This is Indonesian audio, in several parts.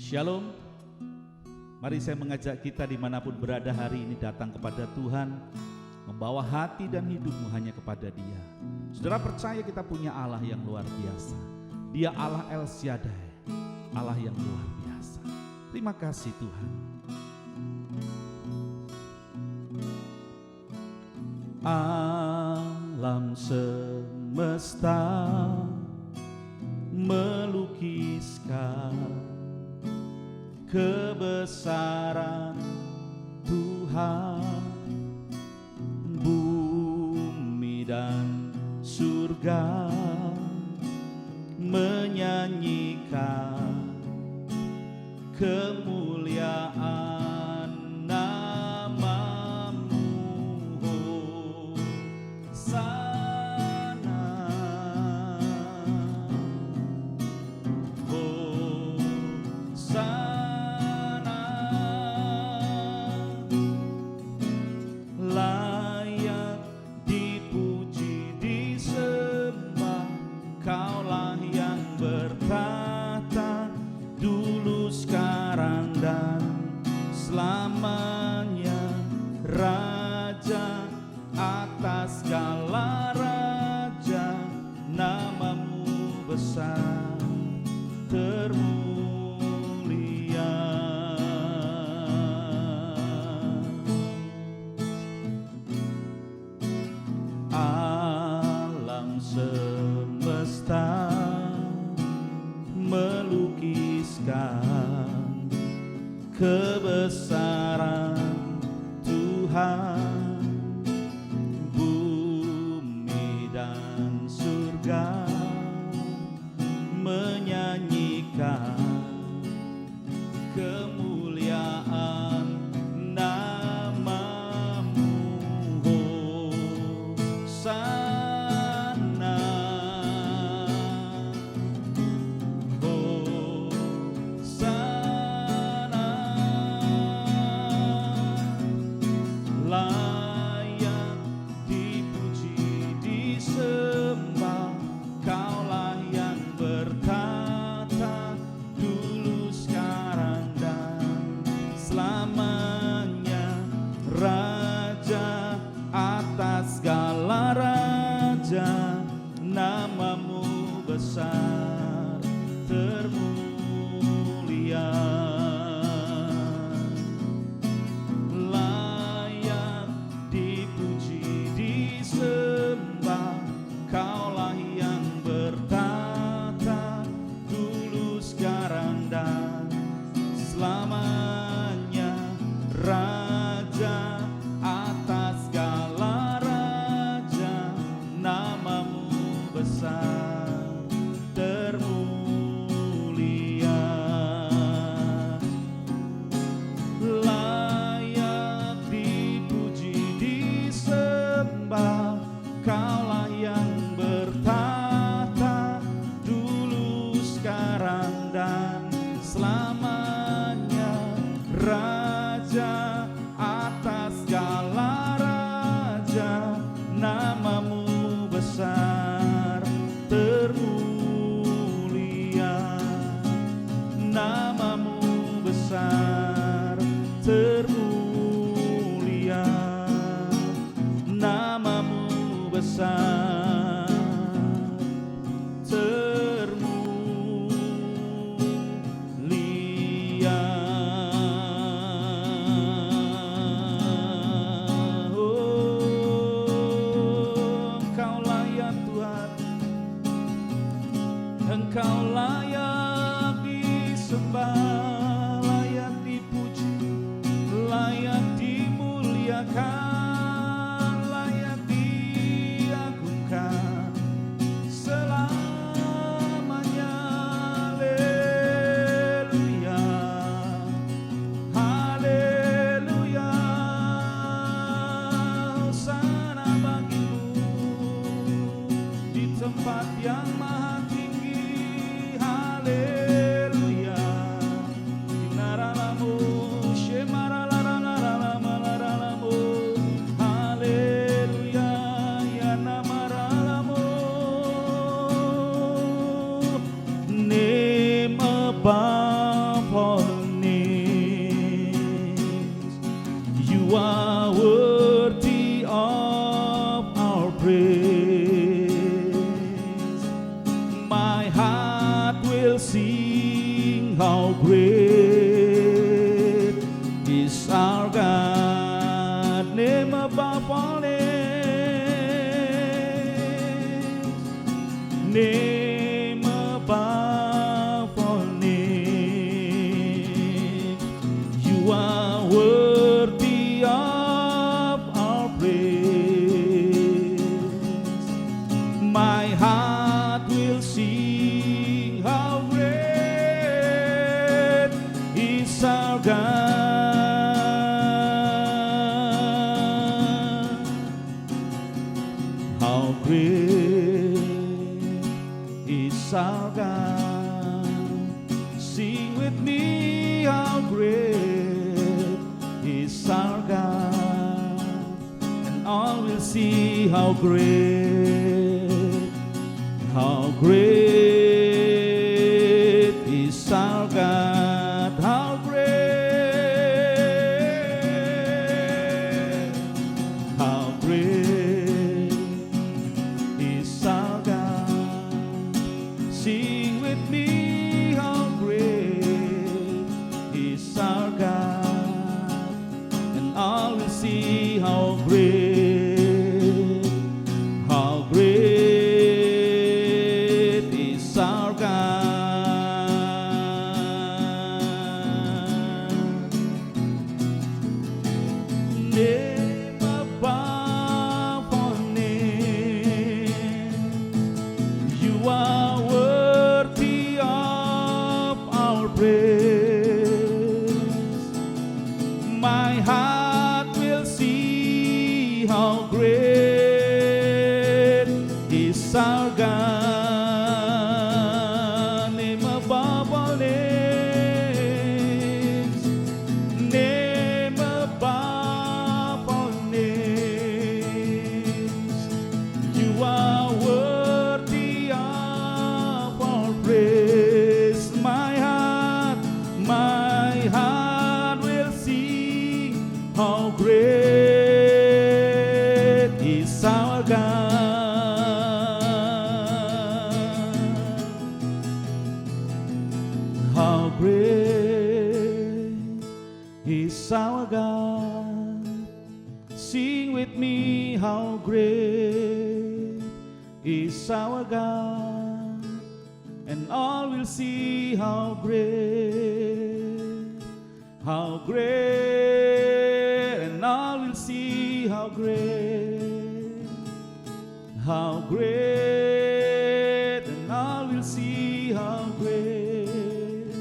Shalom. Mari saya mengajak kita dimanapun berada hari ini datang kepada Tuhan, membawa hati dan hidupmu hanya kepada Dia. Saudara percaya kita punya Allah yang luar biasa. Dia Allah El Shaddai, Allah yang luar biasa. Terima kasih Tuhan. Alam semesta melukiskan kebesaran Tuhan. Bumi dan surga menyanyikan kemuliaan namamu, Hosana, Hosana. Layak dipuji, disembah, Kaulah yang bertahta dulu, sekarang, dan selamanya. Raja atas segala raja, namamu besar termulia. Alam semesta melukiskan kebesaran Tuhan. Bumi dan surga menyanyikan kemuliaan namamu, Hosana, Hosana. Layak dipuji, disembah, Kaulah yang bertahta dulu, sekarang, dan selamanya. Raja atas segala raja, namamu besar termulia. Layak dipuji, disembah, Kaulah yang bertahta dulu, sekarang, dan selamanya. Raja atas segala raja, namamu besar termulia. Layak dipuji, disembah, Kaulah yang bertahta dulu, sekarang, dan selamanya. Raja atas segala raja, namamu besar termulia. Namamu besar termulia. Namamu besar termulia. Engkau layak Tuhan, Engkau layak disembah, layak How great is our God, name above all names, name above all names. You are worthy of our praise. My heart will sing how great is our God. How great is our God. Sing with me, how great is our God. And all will see how great is our God. How great is our God. Sing with me, how great is our God. And all will see how great is our God. Name above all names, you are worthy of our praise. My heart will see how great is our God. Name above all names, name above all names. You are worthy of our praise. My heart will sing how great is our God. How great is our God. Sing with me, how great is our God. And all will see how great, and all will see how great, and all will see how great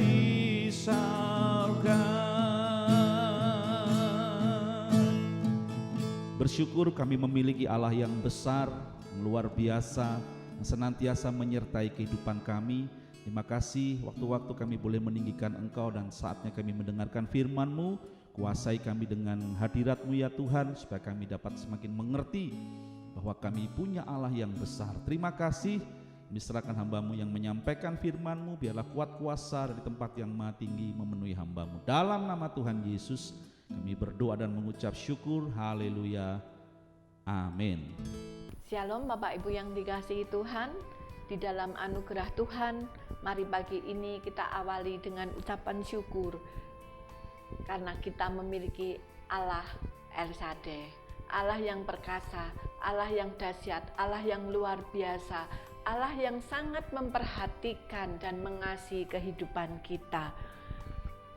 is our God. Bersyukur kami memiliki Allah yang besar, yang luar biasa, yang senantiasa menyertai kehidupan kami. Terima kasih waktu-waktu kami boleh meninggikan Engkau dan saatnya kami mendengarkan firman-Mu. Kuasai kami dengan hadirat-Mu ya Tuhan, supaya kami dapat semakin mengerti bahwa kami punya Allah yang besar. Terima kasih. Kami serahkan hamba-Mu yang menyampaikan firman-Mu, biarlah kuat kuasa dari tempat yang maha tinggi memenuhi hamba-Mu. Dalam nama Tuhan Yesus kami berdoa dan mengucap syukur. Haleluya. Amin. Shalom Bapak Ibu yang dikasihi Tuhan. Di dalam anugerah Tuhan, mari pagi ini kita awali dengan ucapan syukur karena kita memiliki Allah El Shaddai, Allah yang perkasa, Allah yang dahsyat, Allah yang luar biasa, Allah yang sangat memperhatikan dan mengasihi kehidupan kita.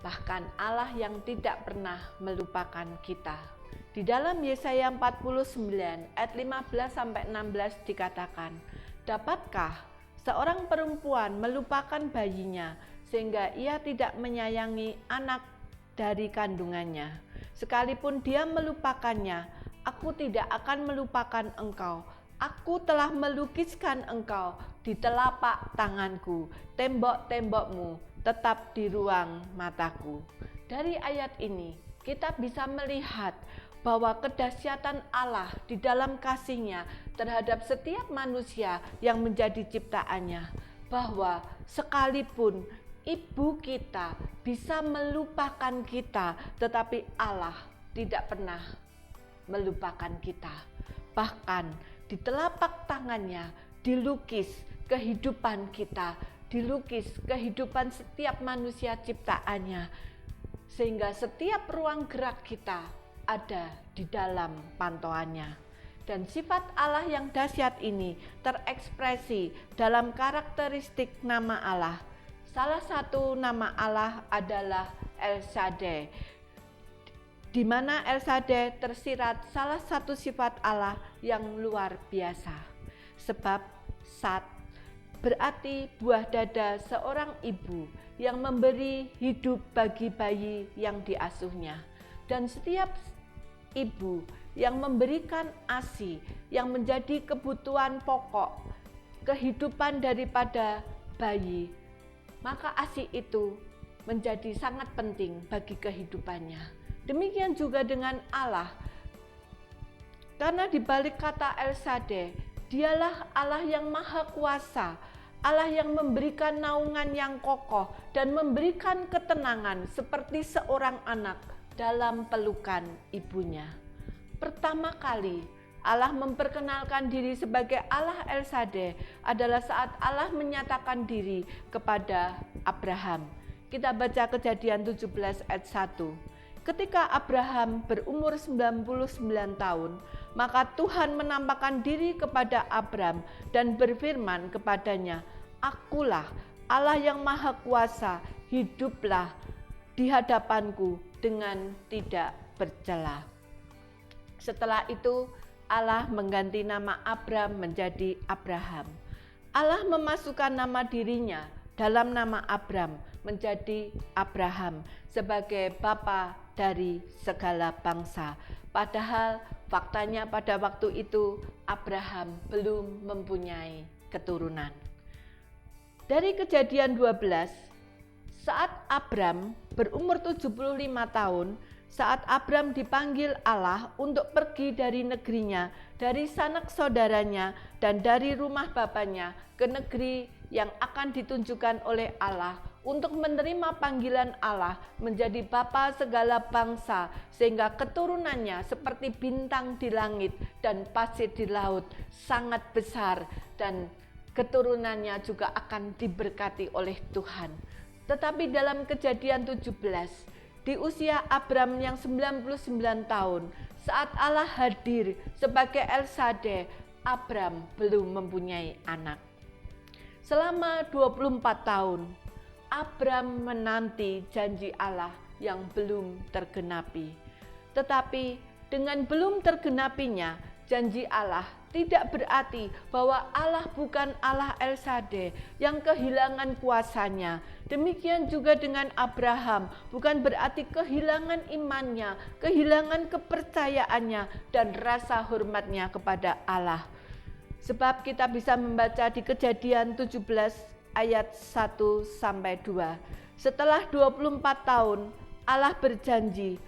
Bahkan Allah yang tidak pernah melupakan kita. Di dalam Yesaya 49 ayat 15-16 dikatakan, dapatkah seorang perempuan melupakan bayinya sehingga ia tidak menyayangi anak dari kandungannya? Sekalipun dia melupakannya, aku tidak akan melupakan engkau. Aku telah melukiskan engkau di telapak tanganku, tembok-tembokmu tetap di ruang mataku. Dari ayat ini kita bisa melihat bahwa kedahsyatan Allah di dalam kasih-Nya terhadap setiap manusia yang menjadi ciptaannya, bahwa sekalipun ibu kita bisa melupakan kita, tetapi Allah tidak pernah melupakan kita. Bahkan di telapak tangannya dilukis kehidupan kita, dilukis kehidupan setiap manusia ciptaannya, sehingga setiap ruang gerak kita ada di dalam pantauannya. Dan sifat Allah yang dahsyat ini terekspresi dalam karakteristik nama Allah. Salah satu nama Allah adalah El Shaddai, di mana El Shaddai tersirat salah satu sifat Allah yang luar biasa. Sebab Sat berarti buah dada seorang ibu yang memberi hidup bagi bayi yang diasuhnya. Dan setiap ibu yang memberikan ASI yang menjadi kebutuhan pokok kehidupan daripada bayi, maka ASI itu menjadi sangat penting bagi kehidupannya. Demikian juga dengan Allah. Karena di balik kata El Shaddai, dialah Allah yang maha kuasa, Allah yang memberikan naungan yang kokoh dan memberikan ketenangan seperti seorang anak dalam pelukan ibunya. Pertama kali Allah memperkenalkan diri sebagai Allah El Shaddai adalah saat Allah menyatakan diri kepada Abraham. Kita baca Kejadian 17 ayat 1. Ketika Abraham berumur 99 tahun, maka Tuhan menampakkan diri kepada Abram dan berfirman kepadanya, "Akulah Allah yang maha kuasa, hiduplah di hadapanku dengan tidak bercela." Setelah itu Allah mengganti nama Abram menjadi Abraham. Allah memasukkan nama dirinya dalam nama Abram menjadi Abraham sebagai bapa dari segala bangsa. Padahal faktanya pada waktu itu Abraham belum mempunyai keturunan. Dari Kejadian 12, saat Abram berumur 75 tahun, saat Abram dipanggil Allah untuk pergi dari negerinya, dari sanak saudaranya, dan dari rumah bapaknya ke negeri yang akan ditunjukkan oleh Allah untuk menerima panggilan Allah menjadi bapa segala bangsa, sehingga keturunannya seperti bintang di langit dan pasir di laut, sangat besar, dan keturunannya juga akan diberkati oleh Tuhan. Tetapi dalam Kejadian 17, di usia Abram yang 99 tahun, saat Allah hadir sebagai El Shaddai, Abram belum mempunyai anak. Selama 24 tahun, Abram menanti janji Allah yang belum tergenapi. Tetapi dengan belum tergenapinya janji Allah, tidak berarti bahwa Allah bukan Allah El Shaddai yang kehilangan kuasanya. Demikian juga dengan Abraham, bukan berarti kehilangan imannya, kehilangan kepercayaannya, dan rasa hormatnya kepada Allah. Sebab kita bisa membaca di Kejadian 17 ayat 1-2. Setelah 24 tahun, Allah berjanji,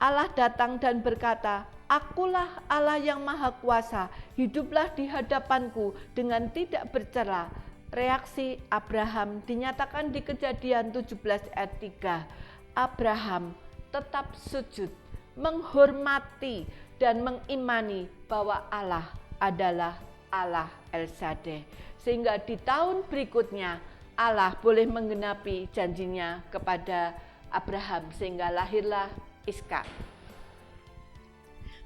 Allah datang dan berkata, "Akulah Allah yang maha kuasa, hiduplah di hadapanku dengan tidak bercela." Reaksi Abraham dinyatakan di Kejadian 17 ayat 3. Abraham tetap sujud, menghormati dan mengimani bahwa Allah adalah Allah El Shaddai. Sehingga di tahun berikutnya Allah boleh menggenapi janjinya kepada Abraham, sehingga lahirlah Ishak.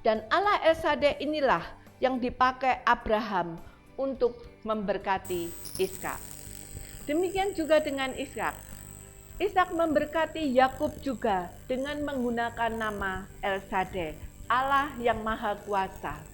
Dan Allah El Shaddai inilah yang dipakai Abraham untuk memberkati Ishak. Demikian juga dengan Ishak. Ishak memberkati Yakub juga dengan menggunakan nama El Shaddai, Allah yang maha kuasa.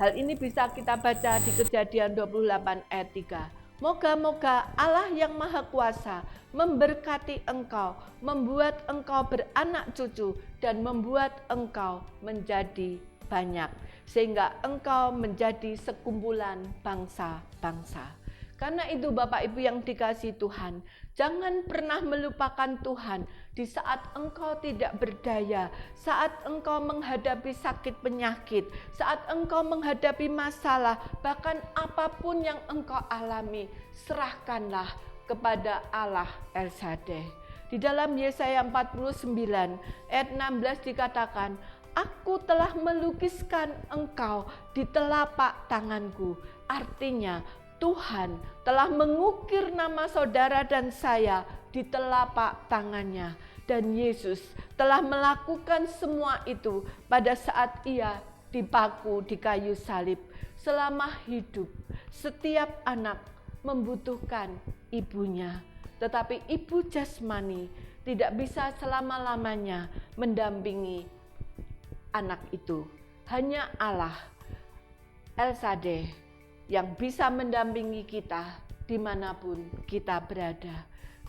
Hal ini bisa kita baca di Kejadian 28 ayat 3. Moga-moga Allah yang maha kuasa memberkati engkau, membuat engkau beranak cucu, dan membuat engkau menjadi banyak, sehingga engkau menjadi sekumpulan bangsa-bangsa. Karena itu Bapak Ibu yang dikasihi Tuhan, jangan pernah melupakan Tuhan di saat engkau tidak berdaya, saat engkau menghadapi sakit penyakit, saat engkau menghadapi masalah, bahkan apapun yang engkau alami, serahkanlah kepada Allah El Shaddai. Di dalam Yesaya 49 ayat 16 dikatakan, "Aku telah melukiskan engkau di telapak tanganku. artinya Tuhan telah mengukir nama saudara dan saya di telapak tangannya. Dan Yesus telah melakukan semua itu pada saat ia dipaku di kayu salib. Selama hidup, setiap anak membutuhkan ibunya. Tetapi ibu jasmani tidak bisa selama-lamanya mendampingi anak itu. Hanya Allah, El Shaddai, yang bisa mendampingi kita dimanapun kita berada.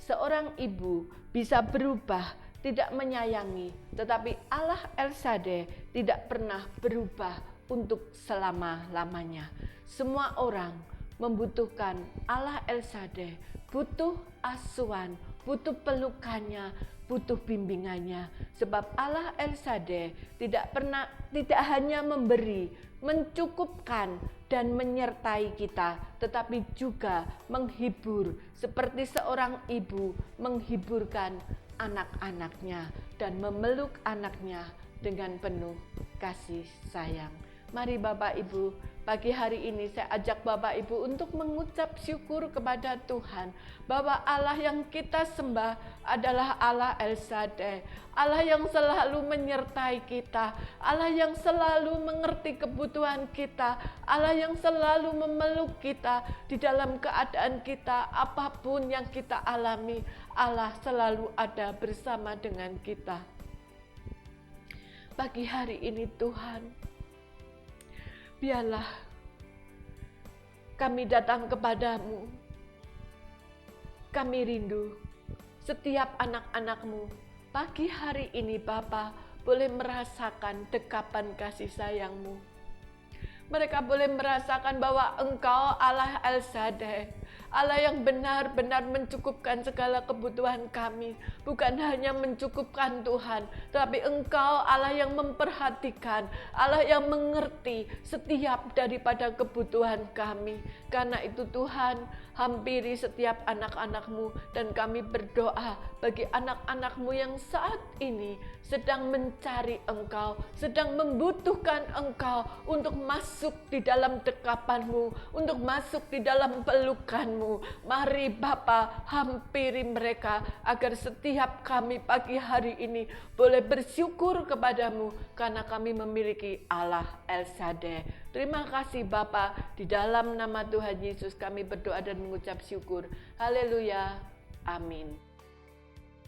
Seorang ibu bisa berubah, tidak menyayangi, tetapi Allah El Shaddai tidak pernah berubah untuk selama-lamanya. Semua orang membutuhkan Allah El Shaddai, butuh asuhan, butuh pelukannya, butuh bimbingannya. Sebab Allah El Shaddai tidak hanya memberi, mencukupkan dan menyertai kita, tetapi juga menghibur, seperti seorang ibu menghiburkan anak-anaknya dan memeluk anaknya dengan penuh kasih sayang. Mari Bapak Ibu, pagi hari ini saya ajak Bapak Ibu untuk mengucap syukur kepada Tuhan bahwa Allah yang kita sembah adalah Allah El Shaddai, Allah yang selalu menyertai kita, Allah yang selalu mengerti kebutuhan kita, Allah yang selalu memeluk kita di dalam keadaan kita apapun yang kita alami. Allah selalu ada bersama dengan kita. Pagi hari ini Tuhan, biarlah kami datang kepadamu. Kami rindu setiap anak-anak-mu pagi hari ini Bapa boleh merasakan dekapan kasih sayang-Mu. Mereka boleh merasakan bahwa Engkau Allah El Shaddai, Allah yang benar-benar mencukupkan segala kebutuhan kami. Bukan hanya mencukupkan Tuhan, tetapi Engkau Allah yang memperhatikan, Allah yang mengerti setiap daripada kebutuhan kami. Karena itu Tuhan, hampiri setiap anak-anak-Mu, dan kami berdoa bagi anak-anak-Mu yang saat ini sedang mencari Engkau, sedang membutuhkan Engkau untuk masuk di dalam dekapan-Mu, untuk masuk di dalam pelukan-Mu. Mari Bapa, hampiri mereka agar setiap kami pagi hari ini boleh bersyukur kepadamu karena kami memiliki Allah El Shaddai. Terima kasih Bapa, di dalam nama Tuhan Yesus kami berdoa dan mengucap syukur. Haleluya. Amin.